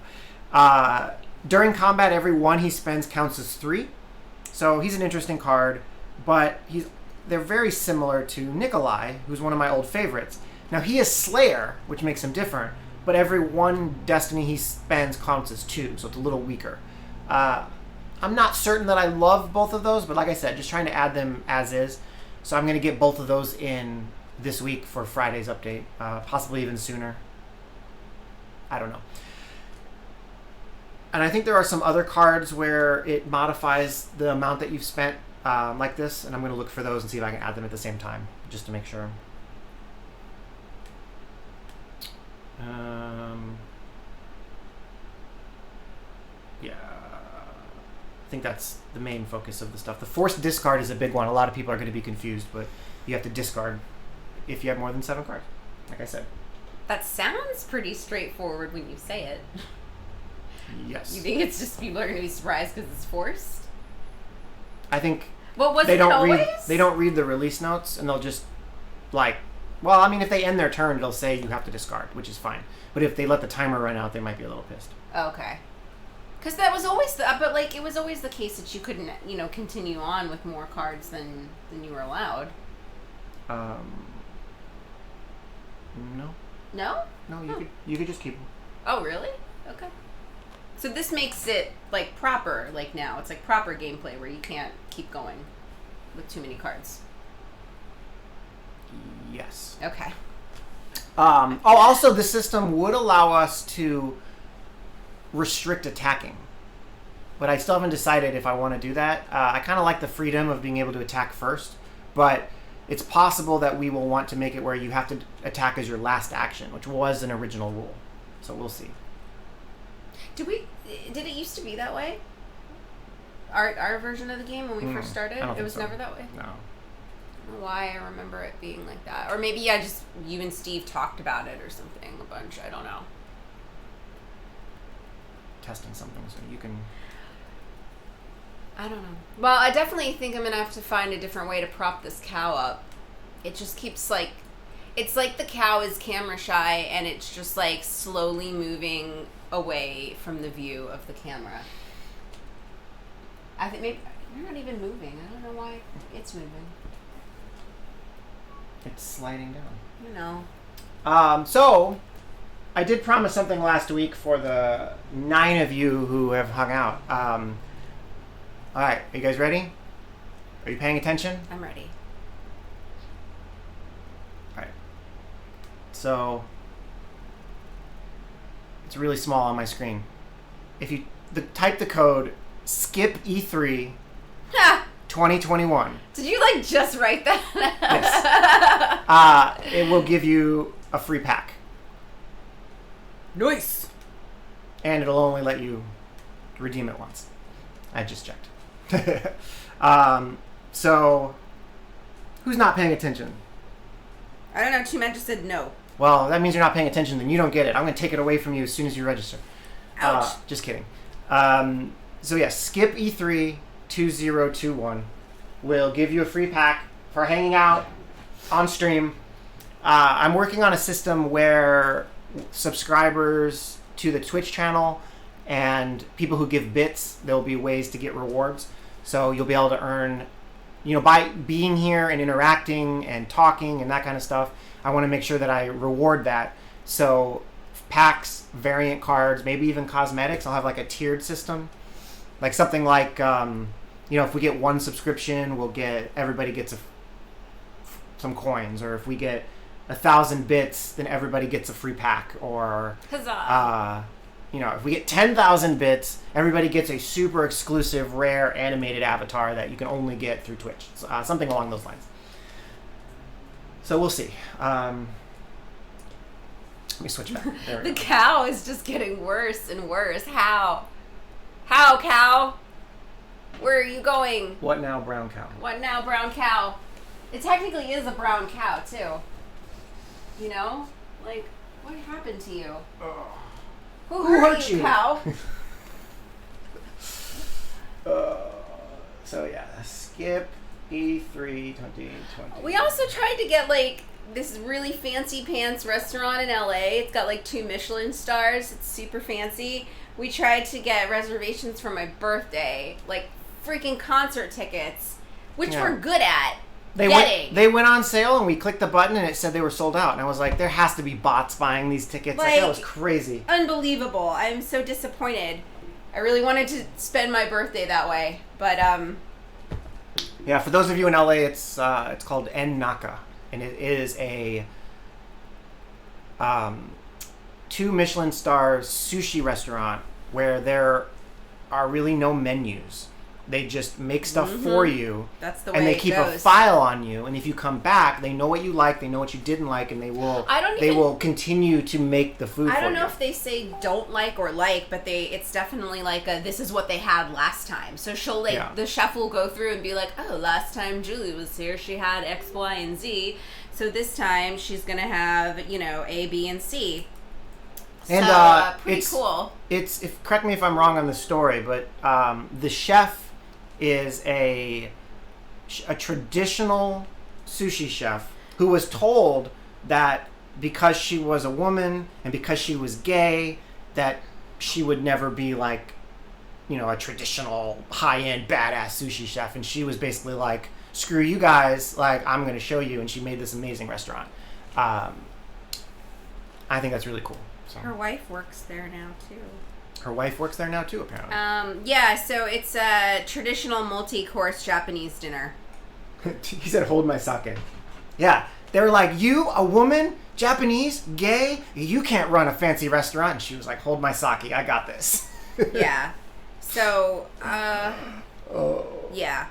During combat, every 1 he spends counts as 3. So he's an interesting card. But they're very similar to Nikolai, who's one of my old favorites. Now, he is Slayer, which makes him different, but every 1 Destiny he spends counts as 2, so it's a little weaker. I'm not certain that I love both of those, but like I said, just trying to add them as is. So I'm going to get both of those in this week for Friday's update, possibly even sooner. I don't know. And I think there are some other cards where it modifies the amount that you've spent like this, and I'm going to look for those and see if I can add them at the same time, just to make sure. Yeah, I think that's the main focus of the stuff. The forced discard is a big one. A lot of people are going to be confused, but you have to discard if you have more than 7 cards, like I said. That sounds pretty straightforward when you say it. Yes. You think it's just people are going to be surprised because it's forced? I think they don't read the release notes, and they'll just if they end their turn, they'll say you have to discard, which is fine. But if they let the timer run out, they might be a little pissed. Okay. Because that was always it was always the case that you couldn't, continue on with more cards than you were allowed. No. No? No, you could just keep them. Oh, really? Okay. So this makes it proper, now. It's proper gameplay where you can't keep going with too many cards. Yes. Okay. Also, the system would allow us to restrict attacking. But I still haven't decided if I want to do that. I kind of like the freedom of being able to attack first, but it's possible that we will want to make it where you have to attack as your last action, which was an original rule. So we'll see. Did it used to be that way? Our version of the game when we first started? It was never that way? No. I don't know why I remember it being like that. Or maybe you and Steve talked about it or something a bunch. I don't know. Testing something so you can... I don't know. Well, I definitely think I'm going to have to find a different way to prop this cow up. It just keeps like... It's like the cow is camera shy and it's just like slowly moving away from the view of the camera. I think maybe... You're not even moving. I don't know why it's moving. It's sliding down. You know. So, I did promise something last week for the 9 of you who have hung out. All right, are you guys ready? Are you paying attention? I'm ready. All right. So, it's really small on my screen. If you type the code skip E3 2021. Did you like just write that? Yes. It will give you a free pack. Nice. And it'll only let you redeem it once. I just checked. So, who's not paying attention? I don't know. Two-Man just said no. Well, that means you're not paying attention. Then you don't get it. I'm going to take it away from you as soon as you register. Ouch. Just kidding. So yeah, skip E3 2021 will give you a free pack for hanging out on stream. I'm working on a system where subscribers to the Twitch channel and people who give bits, there'll be ways to get rewards. So you'll be able to earn, by being here and interacting and talking and that kind of stuff. I want to make sure that I reward that. So packs, variant cards, maybe even cosmetics. I'll have like a tiered system. Like something like, if we get 1 subscription, everybody gets some coins. Or if we get 1,000 bits, then everybody gets a free pack. Or, huzzah. If we get 10,000 bits, everybody gets a super exclusive, rare animated avatar that you can only get through Twitch. Something along those lines. So we'll see. Let me switch back. There we The go. cow is just getting worse and worse. How? How, cow? Where are you going? What now, brown cow? What now, brown cow? It technically is a brown cow, too. Like, what happened to you? Who hurt you, cow? So yeah, skip E3 2020. We also tried to get, this really fancy pants restaurant in LA. It's got, 2 Michelin stars. It's super fancy. We tried to get reservations for my birthday, freaking concert tickets, which we're good at getting. They went on sale, and we clicked the button, and it said they were sold out. And I was like, there has to be bots buying these tickets. That was crazy. Unbelievable. I'm so disappointed. I really wanted to spend my birthday that way, but yeah, for those of you in LA, it's called En Naka, and it is a 2 Michelin stars sushi restaurant where there are really no menus. They just make stuff for you. That's the way and they it keep goes. a file on you. And if you come back, they know what you like, they know what you didn't like, and they will continue to make the food for you. I don't know if they say don't like or like, but it's definitely this is what they had last time. So she'll the chef will go through and be like, oh, last time Julie was here, she had X, Y, and Z. So this time she's gonna have A, B, and C. And pretty cool. Correct me if I'm wrong on the story, but the chef is a traditional sushi chef who was told that because she was a woman and because she was gay, that she would never be a traditional high-end badass sushi chef. And she was basically like, screw you guys, I'm going to show you. And she made this amazing restaurant. I think that's really cool. So. Her wife works there now, too. Her wife works there now, too, apparently. Yeah, so it's a traditional multi-course Japanese dinner. He said, hold my sake. Yeah. They were like, you, a woman, Japanese? Gay? You can't run a fancy restaurant. And she was like, hold my sake. I got this. Yeah. So, Oh. yeah.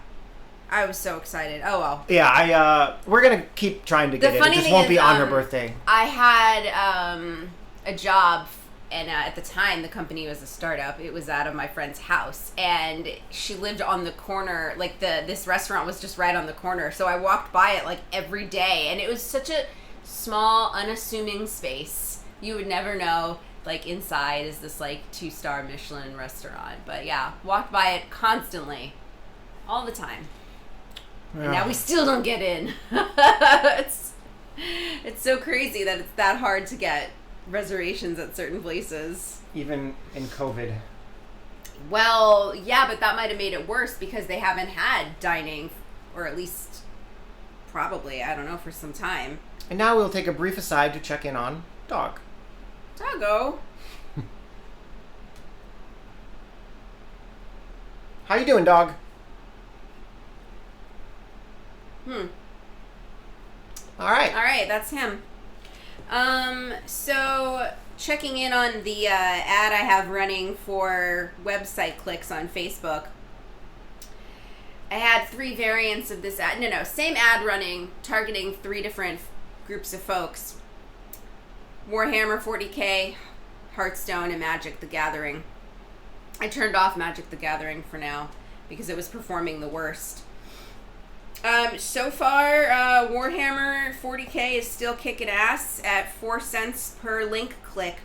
I was so excited. Oh, well. Yeah, we're going to keep trying to get it. It just won't be on her birthday. I had a job, and at the time, the company was a startup. It was out of my friend's house, and she lived on the corner. Like, this restaurant was just right on the corner, so I walked by it, like, every day, and it was such a small, unassuming space. You would never know, like, inside is this, like, 2-star Michelin restaurant. But, yeah, walked by it constantly, all the time. And now we still don't get in. It's so crazy that it's that hard to get reservations at certain places. Even in COVID. Well, yeah, but that might have made it worse because they haven't had dining, or at least probably, I don't know, for some time. And now we'll take a brief aside to check in on Dog. Doggo. How you doing, Dog? All right, that's him. So checking in on the ad I have running for website clicks on Facebook. I had 3 variants of this ad. No, same ad running, targeting 3 different groups of folks. Warhammer 40K, Hearthstone, and Magic the Gathering. I turned off Magic the Gathering for now because it was performing the worst. So far, Warhammer 40K is still kicking ass at 4 cents per link click.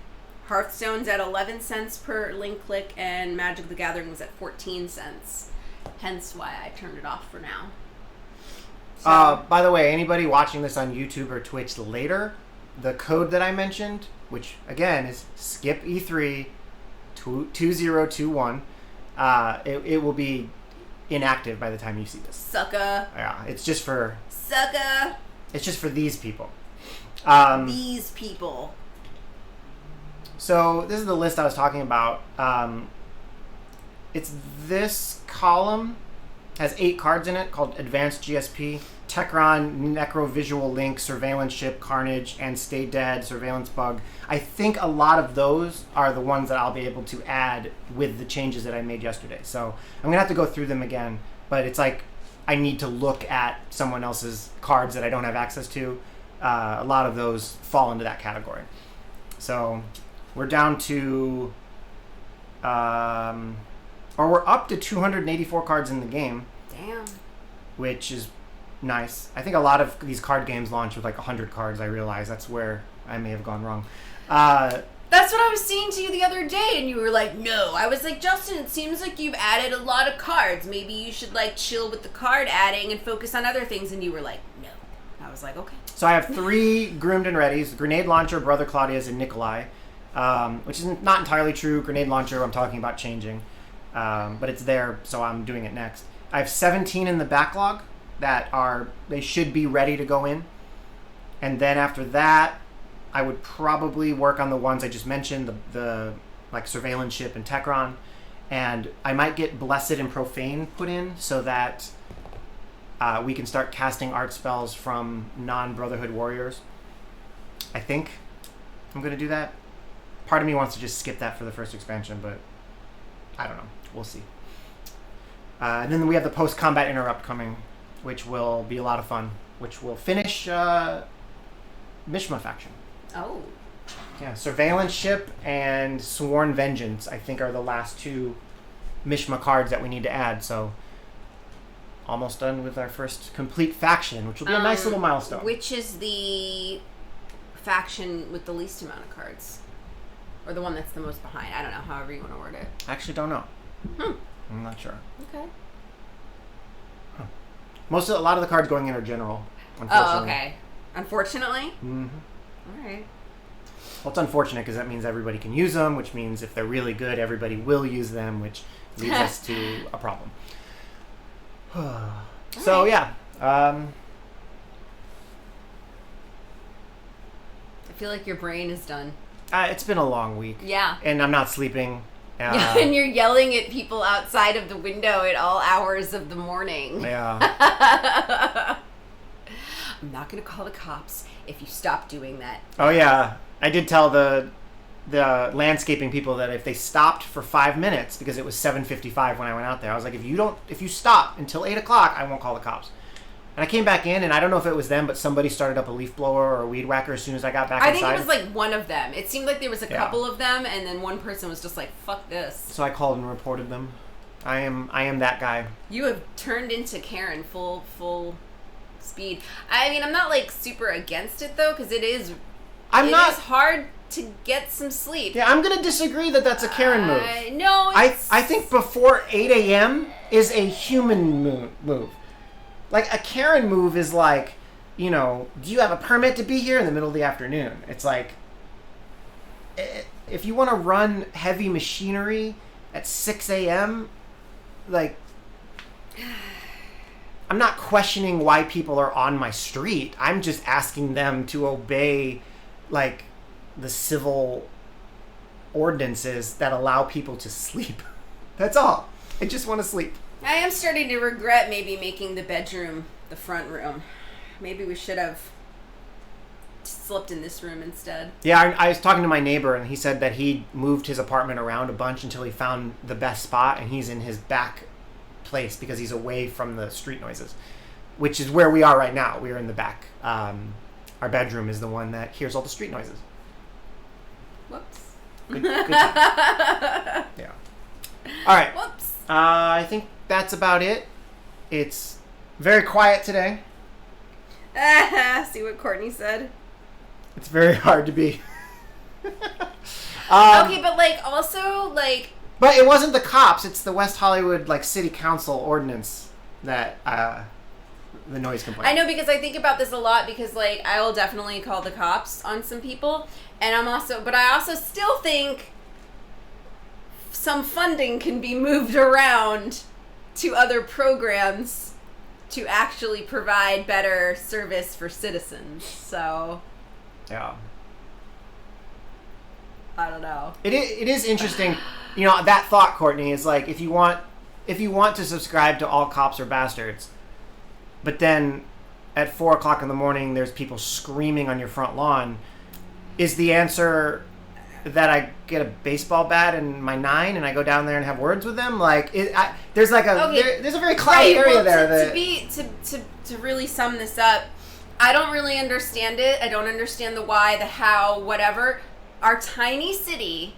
Hearthstone's at 11 cents per link click, and Magic the Gathering is at 14 cents. Hence why I turned it off for now. So, by the way, anybody watching this on YouTube or Twitch later, the code that I mentioned, which again is skip E3 2021, it will be inactive by the time you see this. Sucka. Yeah, it's just for these people. These people. So this is the list I was talking about. It's this column has 8 cards in it called Advanced GSP, Techron, Necrovisual Link, Surveillance Ship, Carnage, and Stay Dead, Surveillance Bug. I think a lot of those are the ones that I'll be able to add with the changes that I made yesterday. So I'm going to have to go through them again, but it's like I need to look at someone else's cards that I don't have access to. A lot of those fall into that category. So we're down to... we're up to 284 cards in the game. Damn. Which is nice. I think a lot of these card games launch with like 100 cards, I realize. That's where I may have gone wrong. That's what I was saying to you the other day, and you were like, no. I was like, Justin, it seems like you've added a lot of cards. Maybe you should like chill with the card adding and focus on other things. And you were like, no. I was like, okay. So I have 3 Groomed and Readies, Grenade Launcher, Brother Claudius, and Nikolai. Which is not entirely true. Grenade Launcher, I'm talking about changing. But it's there, so I'm doing it next. I have 17 in the backlog they should be ready to go in. And then after that, I would probably work on the ones I just mentioned, the like Surveillance Ship and Techron. And I might get Blessed and Profane put in so that we can start casting art spells from non-Brotherhood warriors. I think I'm going to do that. Part of me wants to just skip that for the first expansion, but I don't know. We'll see. And then we have the post-combat interrupt coming, which will be a lot of fun, which will finish Mishma faction. Oh. Yeah, Surveillance Ship and Sworn Vengeance, I think, are the last 2 Mishma cards that we need to add. So almost done with our first complete faction, which will be a nice little milestone. Which is the faction with the least amount of cards? Or the one that's the most behind? I don't know, however you want to word it. I actually don't know. I'm not sure. Okay. A lot of the cards going in are general, unfortunately. Oh, okay. Unfortunately? Mm-hmm. All right. Well, it's unfortunate because that means everybody can use them, which means if they're really good, everybody will use them, which leads us to a problem. So, yeah. I feel like your brain is done. It's been a long week. Yeah. And I'm not sleeping. And you're yelling at people outside of the window at all hours of the morning. Yeah. I'm not going to call the cops if you stop doing that. Oh, yeah. I did tell the landscaping people that if they stopped for 5 minutes, because it was 7:55 when I went out there, I was like, if you stop until 8 o'clock, I won't call the cops. And I came back in, and I don't know if it was them, but somebody started up a leaf blower or a weed whacker as soon as I got back inside. I think it was like one of them. It seemed like there was a couple of them, and then one person was just like, fuck this. So I called and reported them. I am that guy. You have turned into Karen full speed. I mean, I'm not like super against it though, because it is hard to get some sleep. Yeah, I'm gonna disagree that that's a Karen move. No, I think before 8 a.m. is a human move. Like, a Karen move is like, you know, do you have a permit to be here in the middle of the afternoon? It's like, if you want to run heavy machinery at 6 a.m., like, I'm not questioning why people are on my street. I'm just asking them to obey, like, the civil ordinances that allow people to sleep. That's all. I just want to sleep. I am starting to regret maybe making the bedroom the front room. Maybe we should have slept in this room instead. Yeah, I was talking to my neighbor, and he said that he moved his apartment around a bunch until he found the best spot, and he's in his back place because he's away from the street noises, which is where we are right now. We are in the back. Our bedroom is the one that hears all the street noises. Whoops. Good time. Yeah. All right. Whoops. I think that's about it. It's very quiet today. See what Courtney said? It's very hard to be. Okay, but like also like. But it wasn't the cops. It's the West Hollywood like City Council ordinance that the noise complaint. I know, because I think about this a lot, because like I will definitely call the cops on some people, and I also still think some funding can be moved around to other programs to actually provide better service for citizens. So, yeah, I don't know. It is interesting, you know, that thought, Courtney, is like, if you want to subscribe to all cops are bastards, but then at 4 o'clock in the morning there's people screaming on your front lawn, is the answer that I get a baseball bat and my 9 and I go down there and have words with them? Like, there's like there's a very cloudy area there. To really sum this up, I don't really understand it. I don't understand the why, the how, whatever. Our tiny city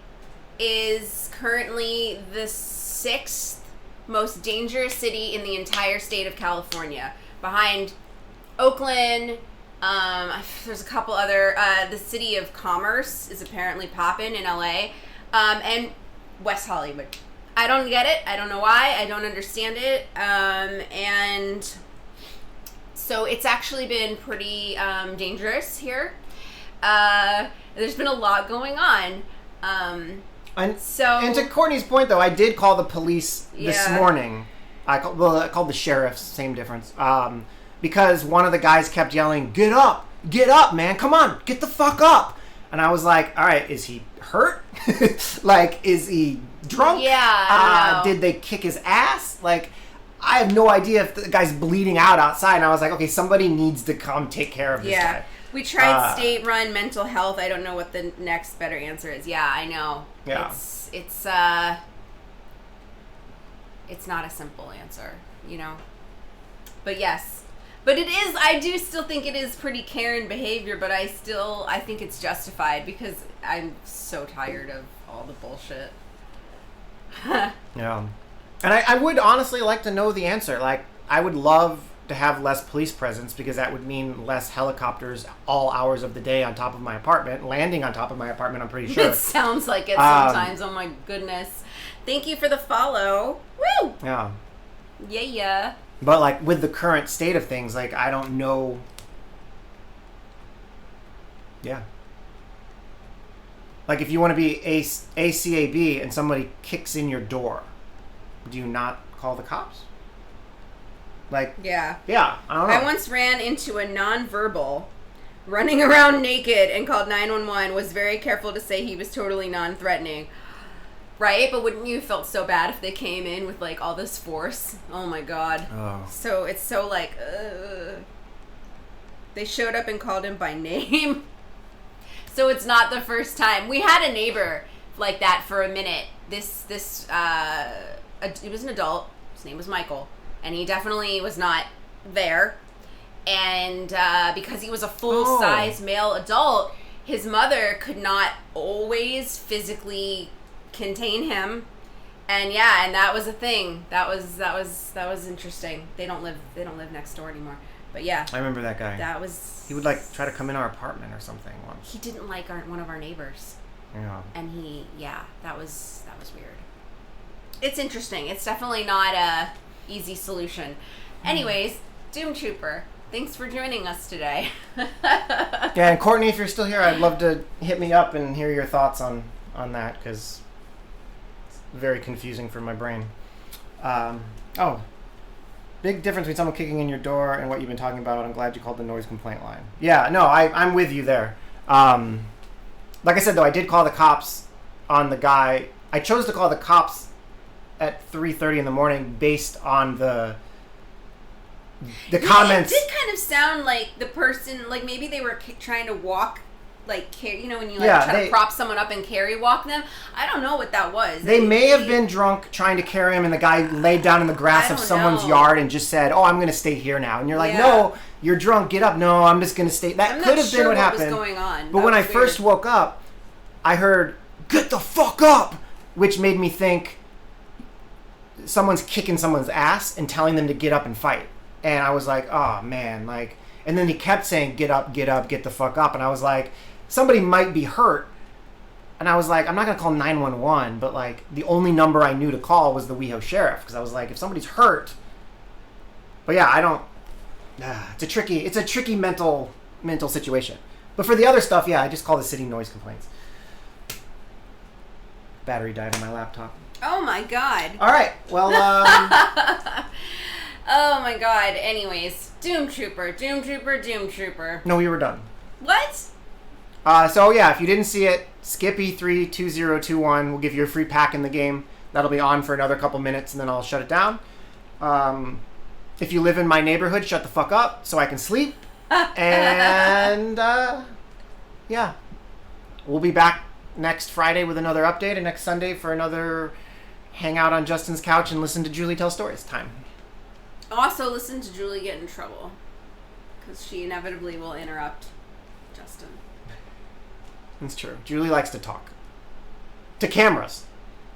is currently the 6th most dangerous city in the entire state of California, behind Oakland. There's a couple other. The City of Commerce is apparently poppin' in LA, and West Hollywood. I don't get it. I don't know why. I don't understand it. And so it's actually been pretty dangerous here. There's been a lot going on. And to Courtney's point, though, I did call the police this morning. I called the sheriffs. Same difference. Because one of the guys kept yelling, get up, man, come on, get the fuck up. And I was like, all right, is he hurt? Like, is he drunk? Yeah. Did they kick his ass? Like, I have no idea if the guy's bleeding out outside. And I was like, okay, somebody needs to come take care of this guy. We tried state-run mental health. I don't know what the next better answer is. Yeah, I know. Yeah. It's not a simple answer, you know. But yes. But it is, I do still think it is pretty Karen behavior, but I think it's justified because I'm so tired of all the bullshit. Yeah. And I would honestly like to know the answer. Like, I would love to have less police presence, because that would mean less helicopters all hours of the day on top of my apartment, landing on top of my apartment, I'm pretty sure. It sounds like it sometimes. Oh my goodness. Thank you for the follow. Woo! Yeah. Yeah. But, like, with the current state of things, like, I don't know. Yeah. Like, if you want to be ACAB and somebody kicks in your door, do you not call the cops? Like, yeah, I don't know. I once ran into a nonverbal running around naked and called 911, was very careful to say he was totally non-threatening. Right? But wouldn't you have felt so bad if they came in with, like, all this force? Oh, my God. Oh. So it's so, like, They showed up and called him by name. So it's not the first time. We had a neighbor like that for a minute. It was an adult. His name was Michael. And he definitely was not there. And because he was a full-size male adult, his mother could not always physically contain him. And yeah, and that was a thing. That was interesting. They don't live next door anymore. But yeah, I remember that guy. That was. He would like try to come in our apartment or something once. He didn't like one of our neighbors. Yeah. And that was weird. It's interesting. It's definitely not a easy solution. Anyways, Doomtrooper, thanks for joining us today. Yeah, and Courtney, if you're still here, I'd love to hit me up and hear your thoughts on that, because it's very confusing for my brain. Big difference between someone kicking in your door and what you've been talking about. I'm glad you called the noise complaint line. Yeah, no, I'm with you there. Like I said, though, I did call the cops on the guy. I chose to call the cops at 3:30 in the morning based on the comments. It did kind of sound like the person, like maybe they were trying to walk, like, when you try to prop someone up and carry walk them. I don't know what that was. They may have been drunk trying to carry him, and the guy laid down in the grass of someone's yard and just said, "Oh, I'm going to stay here now." And you're like, "No, you're drunk. Get up." "No, I'm just going to stay." That could have been what happened. Was going on. But when I first woke up, I heard, "Get the fuck up," which made me think someone's kicking someone's ass and telling them to get up and fight. And I was like, "Oh man!" Like, and then he kept saying, "Get up, get up, get the fuck up," and I was like, somebody might be hurt. And I was like, I'm not going to call 911, but like the only number I knew to call was the WeHo sheriff, because I was like, if somebody's hurt. But yeah, I don't. It's a tricky mental situation. But for the other stuff, yeah, I just call the city noise complaints. Battery died on my laptop. Oh my god. All right. Well. Oh my god. Anyways, Doomtrooper. No, we were done. What? So yeah, if you didn't see it, Skippy32021 will give you a free pack in the game. That'll be on for another couple minutes, and then I'll shut it down. If you live in my neighborhood, shut the fuck up so I can sleep. And yeah, we'll be back next Friday with another update, and next Sunday for another hang out on Justin's couch and listen to Julie tell stories time. Also, listen to Julie get in trouble, because she inevitably will interrupt Justin. That's true. Julie likes to talk. To cameras.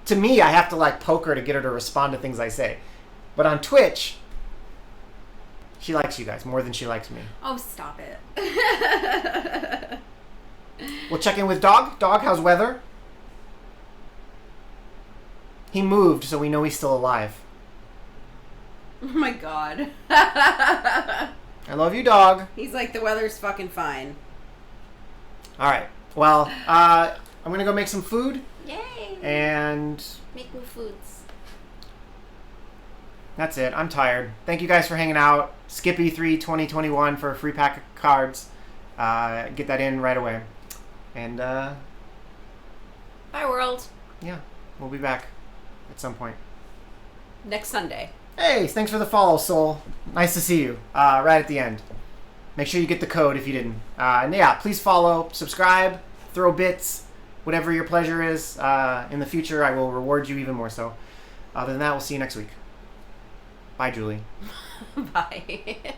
To me, I have to like poke her to get her to respond to things I say. But on Twitch, she likes you guys more than she likes me. Oh, stop it. We'll check in with Dog. Dog, how's weather? He moved, so we know he's still alive. Oh my god. I love you, Dog. He's like, the weather's fucking fine. Alright. Well, I'm going to go make some food. Yay. And make me foods. That's it. I'm tired. Thank you guys for hanging out. Skippy32021 for a free pack of cards. Get that in right away. And, bye, world. Yeah. We'll be back at some point. Next Sunday. Hey, thanks for the follow, Soul. Nice to see you. Right at the end. Make sure you get the code if you didn't. And yeah, please follow, subscribe, throw bits, whatever your pleasure is. In the future, I will reward you even more so. Other than that, we'll see you next week. Bye, Julie. Bye.